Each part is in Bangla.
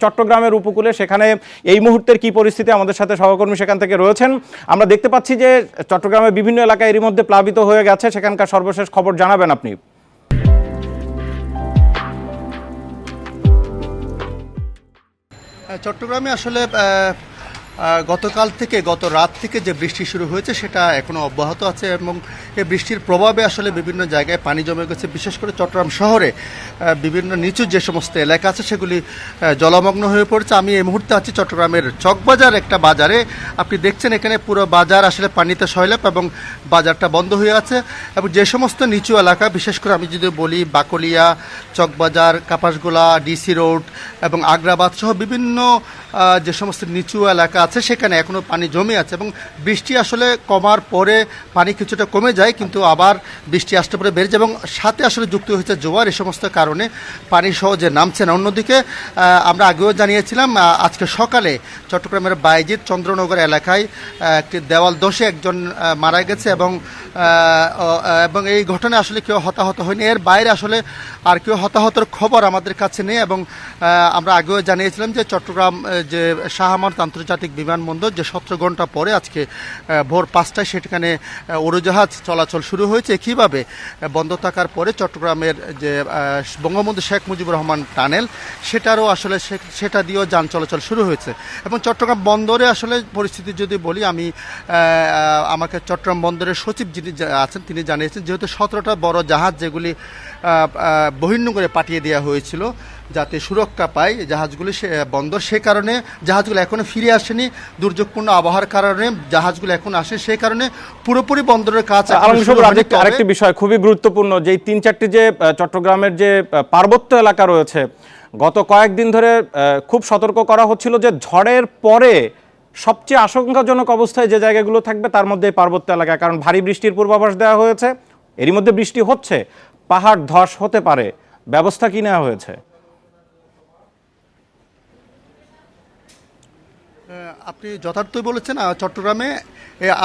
চট্টগ্রামের উপকূলে সেখানে এই মুহূর্তের কি পরিস্থিতি আমাদের সাথে সহকর্মী সেখান থেকে রয়েছেন। আমরা দেখতে পাচ্ছি যে চট্টগ্রামের বিভিন্ন এলাকা এরই মধ্যে প্লাবিত হয়ে গেছে, সেখানকার সর্বশেষ খবর জানাবেন আপনি। চট্টগ্রামে আসলে গতকাল থেকে গত রাত থেকে যে বৃষ্টি শুরু হয়েছে সেটা এখনো অব্যাহত আছে এবং এই বৃষ্টির প্রভাবে আসলে বিভিন্ন জায়গায় পানি জমে গেছে। বিশেষ করে চট্টগ্রাম শহরে বিভিন্ন নিচু যে সমস্ত এলাকা আছে সেগুলি জলমগ্ন হয়ে পড়েছে। আমি এই মুহূর্তে আছি চট্টগ্রামের চকবাজার একটা বাজারে। আপনি দেখছেন এখানে পুরো বাজার আসলে পানিতে সয়লাব এবং বাজারটা বন্ধ হয়ে আছে। এবং যে সমস্ত নিচু এলাকা, বিশেষ করে আমি যদি বলি বাকলিয়া, চকবাজার, কাপাসগোলা, ডিসি রোড এবং আগ্রাবাদ সহ বিভিন্ন যে সমস্ত নিচু এলাকা আছে সেখানে এখনও পানি জমে আছে এবং বৃষ্টি আসলে কমার পরে পানি কিছুটা কমে যায়, কিন্তু আবার বৃষ্টি আসতে পরে বেড়ে যায় এবং সাথে আসলে যুক্ত হয়েছে জোয়ার। এই সমস্ত কারণে পানি সহজে নামছে না। অন্যদিকে আমরা আগেও জানিয়েছিলাম আজকে সকালে চট্টগ্রামের বাইজিৎ চন্দ্রনগর এলাকায় একটি দেওয়াল ধসে একজন মারা গেছে এবং এই ঘটনায় আসলে কেউ হতাহত হয়নি। এর বাইরে আসলে আর কেউ হতাহতের খবর আমাদের কাছে নেই এবং আমরা আগেও জানিয়েছিলাম যে চট্টগ্রাম যে শাহ আমানত আন্তর্জাতিক বিমানবন্দর যে 17 ঘন্টা পরে আজকে ভোর 5টায় সেখানে উড়োজাহাজ চলাচল শুরু হয়েছে। কীভাবে বন্ধ থাকার পরে চট্টগ্রামের যে বঙ্গবন্ধু শেখ মুজিবুর রহমান টানেল সেটারও আসলে সেটা দিয়েও যান চলাচল শুরু হয়েছে এবং চট্টগ্রাম বন্দরে আসলে পরিস্থিতি যদি বলি, আমি আমাকে চট্টগ্রাম বন্দরের সচিব যিনি আছেন তিনি জানিয়েছেন যেহেতু 17টা বড় জাহাজ যেগুলি বহির্নোঙরে পাঠিয়ে দেওয়া হয়েছিল যাতে সুরক্ষা পায় জাহাজগুলি বন্দর, সে কারণে জাহাজগুলো এখনো ফিরে আসেনি। দুর্যোগপূর্ণ আবহাওয়ার কারণে জাহাজগুলো এখন আসে, সেই কারণে পুরোপুরি বন্দরের কাজ। আরেকটি বিষয় খুবই গুরুত্বপূর্ণ, যে 3-4টি যে চট্টগ্রামের যে পার্বত্য এলাকা রয়েছে, গত কয়েকদিন ধরে খুব সতর্ক করা হচ্ছিল যে ঝড়ের পরে সবচেয়ে আশঙ্কাজনক অবস্থায় যে জায়গাগুলো থাকবে তার মধ্যে পার্বত্য এলাকা, কারণ ভারী বৃষ্টির পূর্বাভাস দেওয়া হয়েছে, এরই মধ্যে বৃষ্টি হচ্ছে, পাহাড় ধস হতে পারে। ব্যবস্থা কি নেওয়া হয়েছে? আপনি যথার্থই বলেছেন। চট্টগ্রামে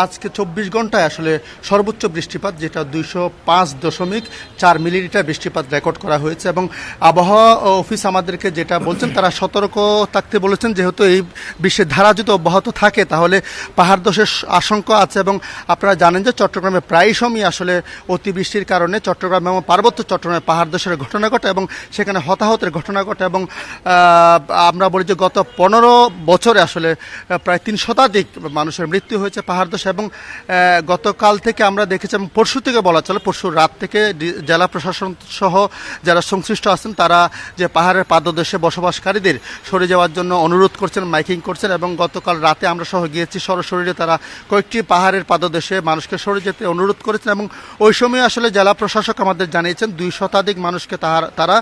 আজকে 24 ঘন্টায় আসলে সর্বোচ্চ বৃষ্টিপাত যেটা 205.4 মিলিমিটার বৃষ্টিপাত রেকর্ড করা হয়েছে এবং আবহাওয়া অফিস আমাদেরকে যেটা বলছেন তারা সতর্ক থাকতে বলেছেন, যেহেতু এই বৃষ্টির ধারা যদি অব্যাহত থাকে তাহলে পাহাড় ধসের আশঙ্কা আছে এবং আপনারা জানেন যে চট্টগ্রামে প্রায় সময়ই আসলে অতিবৃষ্টির কারণে চট্টগ্রাম এবং পার্বত্য চট্টগ্রামে পাহাড় ধসের ঘটনা ঘটে এবং সেখানে হতাহতের ঘটনা ঘটে এবং আমরা বলি যে গত 15 বছরে আসলে প্রায় 3 শতাধিক মানুষের মৃত্যু হয়েছে পাহাড় ধসে এবং গতকাল থেকে আমরা দেখেছি এবং পরশু থেকে বলা চলে, পরশু রাত থেকে জেলা প্রশাসন সহ যারা সংশ্লিষ্ট আছেন তারা যে পাহাড়ের পাদদেশে বসবাসকারীদের সরে যাওয়ার জন্য অনুরোধ করছেন, মাইকিং করছেন এবং গতকাল রাতে আমরা সহ গিয়েছি সরাসরি, তারা কয়েকটি পাহাড়ের পাদদেশে মানুষকে সরে যেতে অনুরোধ করেছেন এবং ওই সময় আসলে জেলা প্রশাসক আমাদের জানিয়েছেন 2 শতাধিক মানুষকে তারা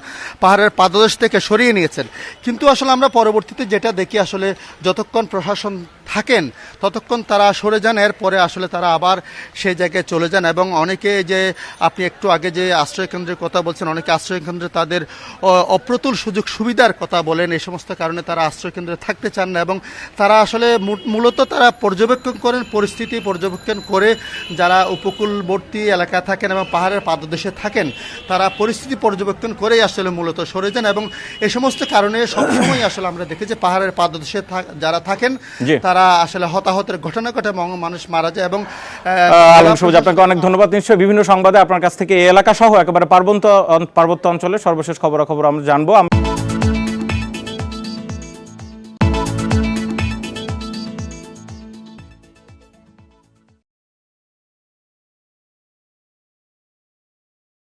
পাহাড়ের পাদদেশ থেকে সরিয়ে নিয়েছেন। কিন্তু আসলে আমরা পরবর্তীতে যেটা দেখি আসলে যতক্ষণ প্রশাসন থাকেন ততক্ষণ তারা সরে যান, এরপরে আসলে তারা আবার সেই জায়গায় চলে যান এবং অনেকে যে আপনি একটু আগে যে আশ্রয়কেন্দ্রের কথা বলছেন, অনেকে আশ্রয়কেন্দ্রে তাদের অপ্রতুল সুযোগ সুবিধার কথা বলেন, এই সমস্ত কারণে তারা আশ্রয়কেন্দ্রে থাকতে চান না এবং তারা আসলে মূলত তারা পর্যবেক্ষণ করেন, পরিস্থিতি পর্যবেক্ষণ করে যারা উপকূলবর্তী এলাকায় থাকেন এবং পাহাড়ের পাদদেশে থাকেন তারা পরিস্থিতি পর্যবেক্ষণ করেই আসলে মূলত সরে যান এবং এই সমস্ত কারণে সবসময় আসলে আমরা দেখি যে পাহাড়ের পাদদেশে যারা থাকেন তারা আসলে হতাহতের ঘটনা ঘটে এবং মানুষ মারা যায়। এবং আলম সবুজ, আপনাকে অনেক ধন্যবাদ। নিশ্চয়ই বিভিন্ন সংবাদে আপনার কাছ থেকে এই এলাকা সহ একেবারে পার্বত্য অঞ্চলের সর্বশেষ খবরাখবর আমরা জানবো।